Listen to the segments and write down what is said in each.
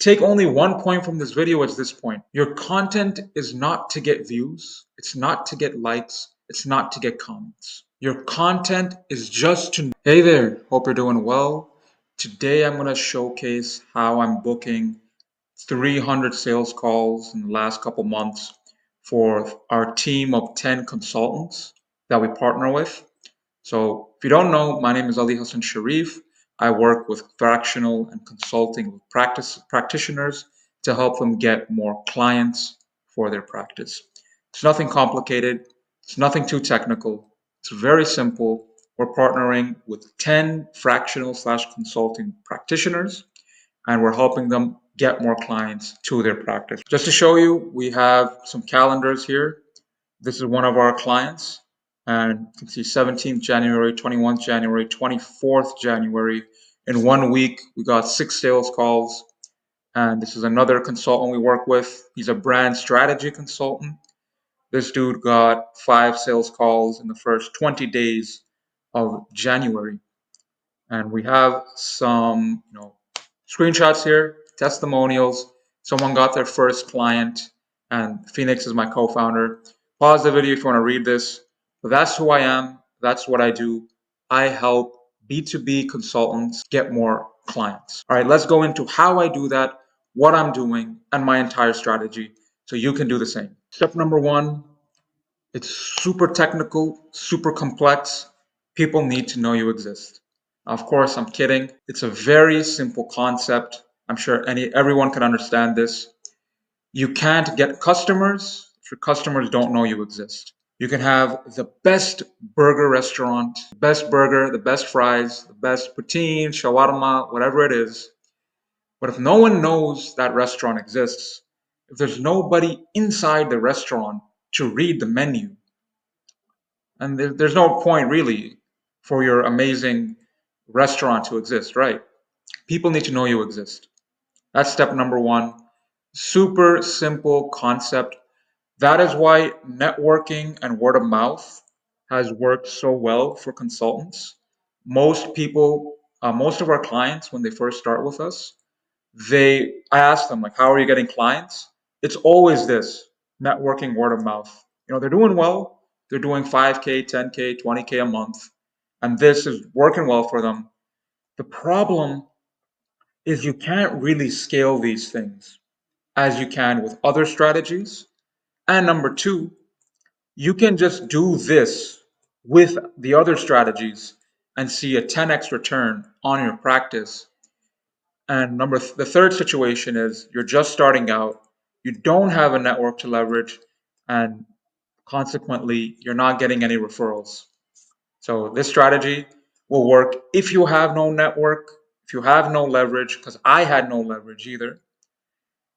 Take only one point from this video as this point. Your content is not to get views. It's not to get likes. It's not to get comments. Your content is just to... Hey there, hope you're doing well. Today I'm going to showcase how I'm booking 300 sales calls in the last couple months for our team of 10 consultants that we partner with. So if you don't know, my name is Ali Hassan Sharif. I work with Fractional and consulting with practitioners to help them get more clients for their practice. It's nothing complicated. It's nothing too technical. It's very simple. We're partnering with 10 fractional/consulting practitioners, and we're helping them get more clients to their practice. Just to show you, we have some calendars here. This is one of our clients, and you can see 17th January, 21st January, 24th January. In 1 week, we got 6 sales calls. And this is another consultant we work with. He's a brand strategy consultant. This dude got 5 sales calls in the first 20 days of January. And we have some, screenshots here, testimonials. Someone got their first client, and Phoenix is my co-founder. Pause the video if you want to read this. But that's who I am. That's what I do. I help B2B consultants get more clients. All right, let's go into how I do that, what I'm doing, and my entire strategy so you can do the same. Step number 1, it's super technical, super complex. People need to know you exist. Of course, I'm kidding. It's a very simple concept. I'm sure everyone can understand this. You can't get customers if your customers don't know you exist. You can have the best burger restaurant, the best burger, the best fries, the best poutine, shawarma, whatever it is. But if no one knows that restaurant exists, if there's nobody inside the restaurant to read the menu, and there's no point really for your amazing restaurant to exist, right? People need to know you exist. That's step number 1. Super simple concept. That is why networking and word of mouth has worked so well for consultants. Most people, most of our clients, when they first start with us, I ask them, like, how are you getting clients? It's always this networking, word of mouth. They're doing well. They're doing 5K, 10K, 20K a month. And this is working well for them. The problem is you can't really scale these things as you can with other strategies. And number 2, you can just do this with the other strategies and see a 10x return on your practice. And the third situation is you're just starting out, you don't have a network to leverage, and consequently, you're not getting any referrals. So this strategy will work if you have no network, if you have no leverage, because I had no leverage either.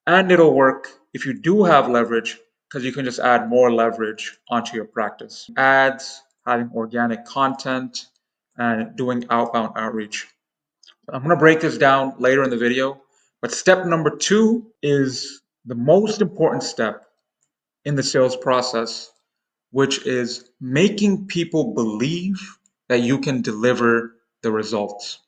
And it'll work if you do have leverage, because you can just add more leverage onto your practice. Ads, having organic content, and doing outbound outreach. I'm going to break this down later in the video, but step number 2 is the most important step in the sales process, which is making people believe that you can deliver the results.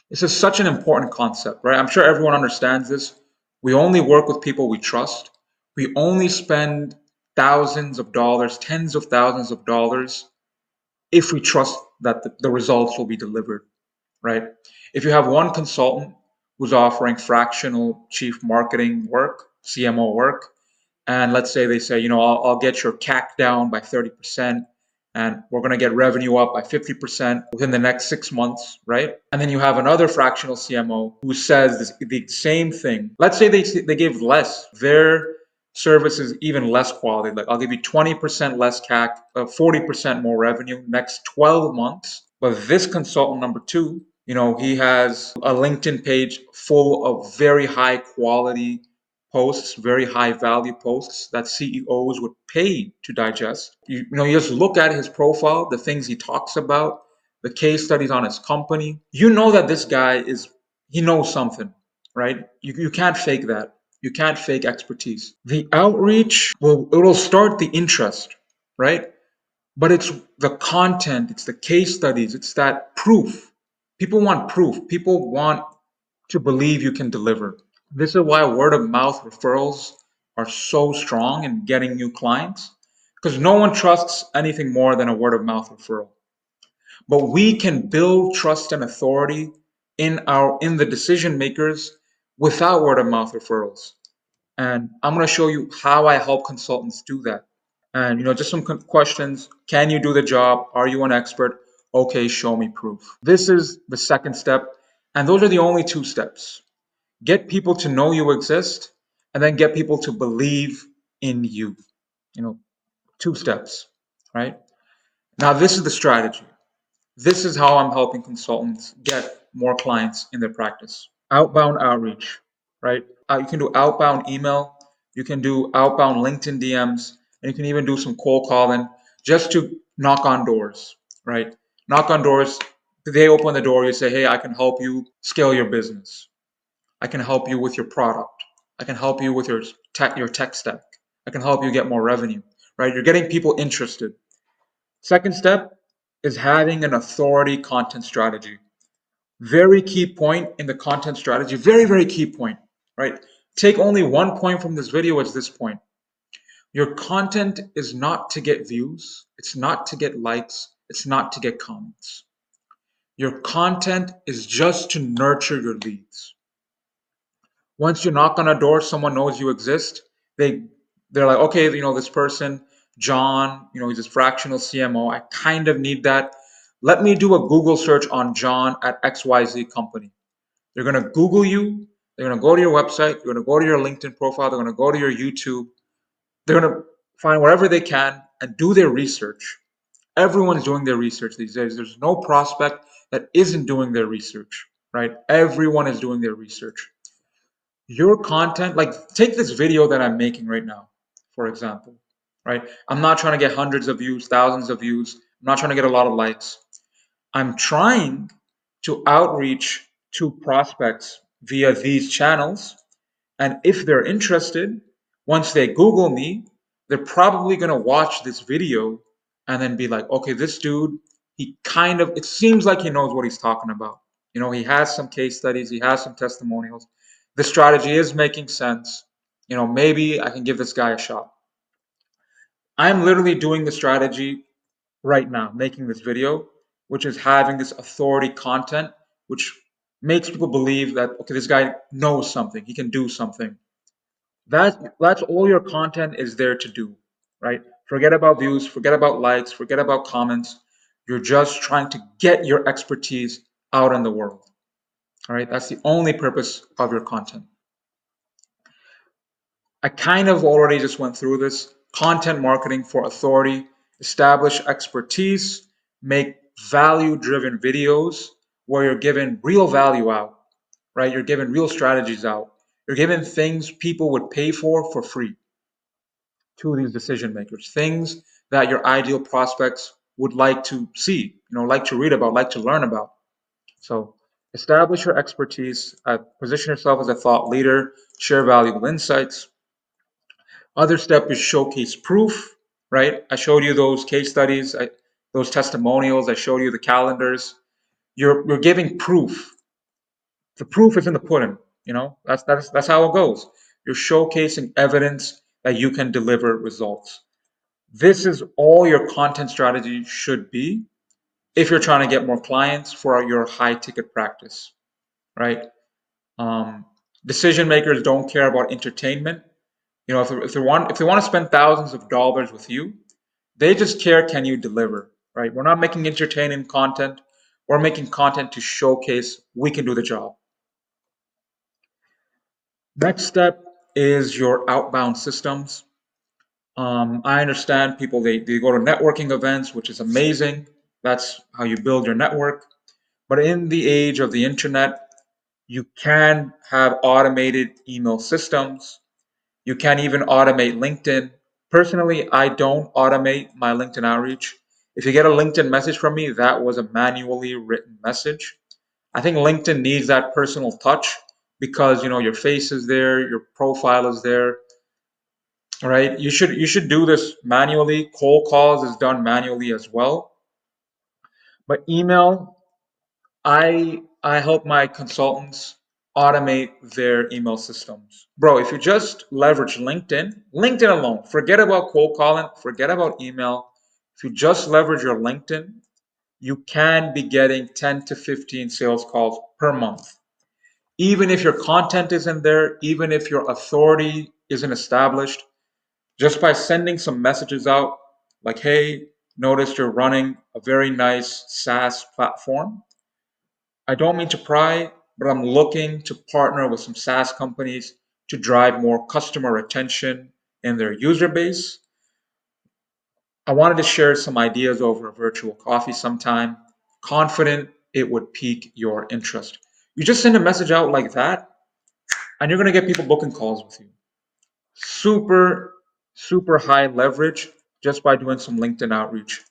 This is such an important concept, right? I'm sure everyone understands this. We only work with people we trust. We only spend thousands of dollars, tens of thousands of dollars, if we trust that the results will be delivered, right? If you have one consultant who's offering fractional chief marketing work, CMO work, and let's say they say, I'll get your CAC down by 30%, and we're going to get revenue up by 50% within the next 6 months, right? And then you have another fractional CMO who says the same thing. Let's say they give less. Their service is even less quality. Like, I'll give you 20% less CAC, 40% more revenue next 12 months. But this consultant number 2, he has a LinkedIn page full of very high quality posts, very high value posts that CEOs would pay to digest. You just look at his profile, the things he talks about, the case studies on his company. You know that this guy he knows something, right? You can't fake that. You can't fake expertise. The outreach, it'll start the interest, right? But it's the content, it's the case studies, it's that proof. People want proof. People want to believe you can deliver. This is why word of mouth referrals are so strong in getting new clients, because no one trusts anything more than a word of mouth referral. But we can build trust and authority in the decision makers without word of mouth referrals. And I'm going to show you how I help consultants do that. And just some questions. Can you do the job? Are you an expert? Okay, show me proof. This is the second step. And those are the only two steps. Get people to know you exist, and then get people to believe in you. You know, two steps, right? Now, this is the strategy. This is how I'm helping consultants get more clients in their practice. Outbound outreach, right? You can do outbound email, you can do outbound LinkedIn DMs, and you can even do some cold calling just to knock on doors, right? Knock on doors. They open the door, you say, hey, I can help you scale your business. I can help you with your product. I can help you with your tech stack. I can help you get more revenue, right? You're getting people interested. Second step is having an authority content strategy. Very key point in the content strategy. Very, very key point, right? Take only one point from this video as this point. Your content is not to get views. It's not to get likes. It's not to get comments. Your content is just to nurture your leads. Once you knock on a door, someone knows you exist. They're like, okay, this person, John, he's this fractional CMO. I kind of need that. Let me do a Google search on John at XYZ company. They're gonna Google you. They're gonna go to your website. They're gonna go to your LinkedIn profile. They're gonna go to your YouTube. They're gonna find wherever they can and do their research. Everyone's doing their research these days. There's no prospect that isn't doing their research, right? Everyone is doing their research. Your content, like take this video that I'm making right now, for example, right? I'm not trying to get hundreds of views, thousands of views. I'm not trying to get a lot of likes. I'm trying to outreach to prospects via these channels. And if they're interested, once they Google me, they're probably going to watch this video and then be like, okay, this dude, it seems like he knows what he's talking about. He has some case studies, he has some testimonials. The strategy is making sense. Maybe I can give this guy a shot. I'm literally doing the strategy right now, making this video, which is having this authority content, which makes people believe that, okay, this guy knows something, he can do something. That's all your content is there to do, right? Forget about views, forget about likes, forget about comments. You're just trying to get your expertise out in the world. All right, that's the only purpose of your content. I kind of already just went through this. Content marketing for authority, establish expertise, make value-driven videos where you're giving real value out, right? You're giving real strategies out. You're giving things people would pay for free to these decision makers, things that your ideal prospects would like to see, like to read about, like to learn about. So establish your expertise, position yourself as a thought leader, share valuable insights. Other step is showcase proof, right? I showed you those case studies, those testimonials, I showed you the calendars. You're giving proof. The proof is in the pudding, that's how it goes. You're showcasing evidence that you can deliver results. This is all your content strategy should be if you're trying to get more clients for your high ticket practice, right? Decision makers don't care about entertainment. If they want to spend thousands of dollars with you, they just care, can you deliver, right? We're not making entertaining content. We're making content to showcase we can do the job. Next step is your outbound systems. I understand people, they go to networking events, which is amazing. That's how you build your network. But in the age of the internet, you can have automated email systems. You can even automate LinkedIn. Personally, I don't automate my LinkedIn outreach. If you get a LinkedIn message from me, that was a manually written message. I think LinkedIn needs that personal touch because your face is there, your profile is there, right? You should do this manually. Cold calls is done manually as well. But email, I help my consultants automate their email systems. Bro, if you just leverage LinkedIn alone, forget about cold calling, forget about email. If you just leverage your LinkedIn, you can be getting 10 to 15 sales calls per month. Even if your content isn't there, even if your authority isn't established, just by sending some messages out like, hey, noticed you're running a very nice SaaS platform. I don't mean to pry, but I'm looking to partner with some SaaS companies to drive more customer retention in their user base. I wanted to share some ideas over a virtual coffee sometime. Confident it would pique your interest. You just send a message out like that, and you're going to get people booking calls with you. Super, super high leverage just by doing some LinkedIn outreach.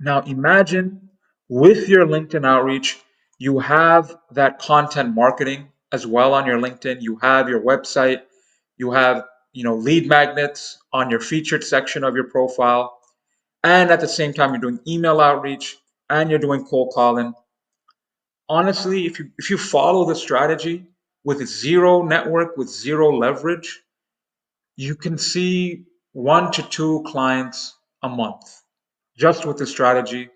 Now imagine with your LinkedIn outreach, you have that content marketing as well on your LinkedIn. You have your website, you have lead magnets on your featured section of your profile, and at the same time you're doing email outreach and you're doing cold calling. Honestly, if you follow the strategy with zero network, with zero leverage, you can see 1 to 2 clients a month just with the strategy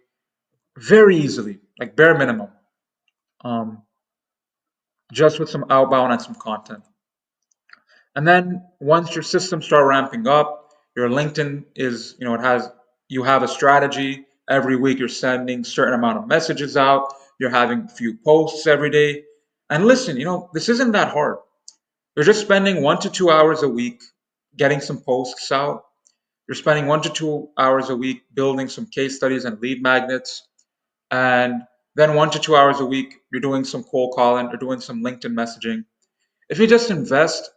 very easily, like bare minimum, um, just with some outbound and some content. And then once your systems start ramping up, your LinkedIn is, you have a strategy. Every week you're sending certain amount of messages out. You're having a few posts every day. And listen, this isn't that hard. You're just spending 1 to 2 hours a week getting some posts out. You're spending 1 to 2 hours a week building some case studies and lead magnets. And then 1 to 2 hours a week, you're doing some cold calling or doing some LinkedIn messaging. If you just invest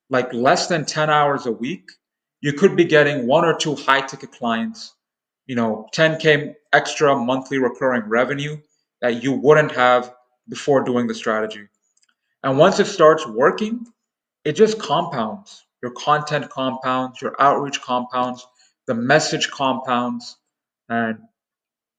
like less than 10 hours a week, you could be getting 1 or 2 high ticket clients, 10K extra monthly recurring revenue that you wouldn't have before doing the strategy. And once it starts working, it just compounds. Your content compounds, your outreach compounds, the message compounds. And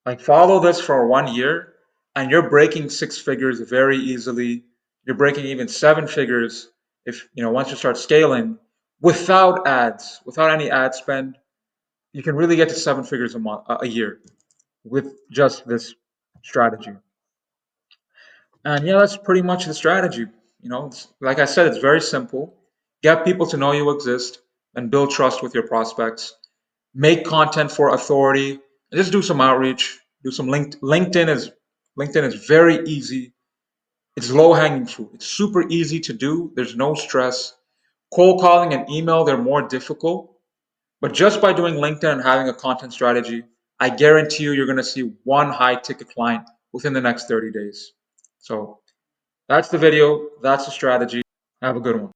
like follow this for 1 year and you're breaking 6 figures very easily. You're breaking even 7 figures if once you start scaling without ads, without any ad spend. You can really get to 7 figures a year with just this strategy. And yeah, that's pretty much the strategy. Like I said, it's very simple. Get people to know you exist and build trust with your prospects. Make content for authority. And just do some outreach. Do some LinkedIn is very easy. It's low hanging fruit. It's super easy to do. There's no stress. Cold calling and email, they're more difficult. But just by doing LinkedIn and having a content strategy, I guarantee you're going to see one high ticket client within the next 30 days. So that's the video. That's the strategy. Have a good one.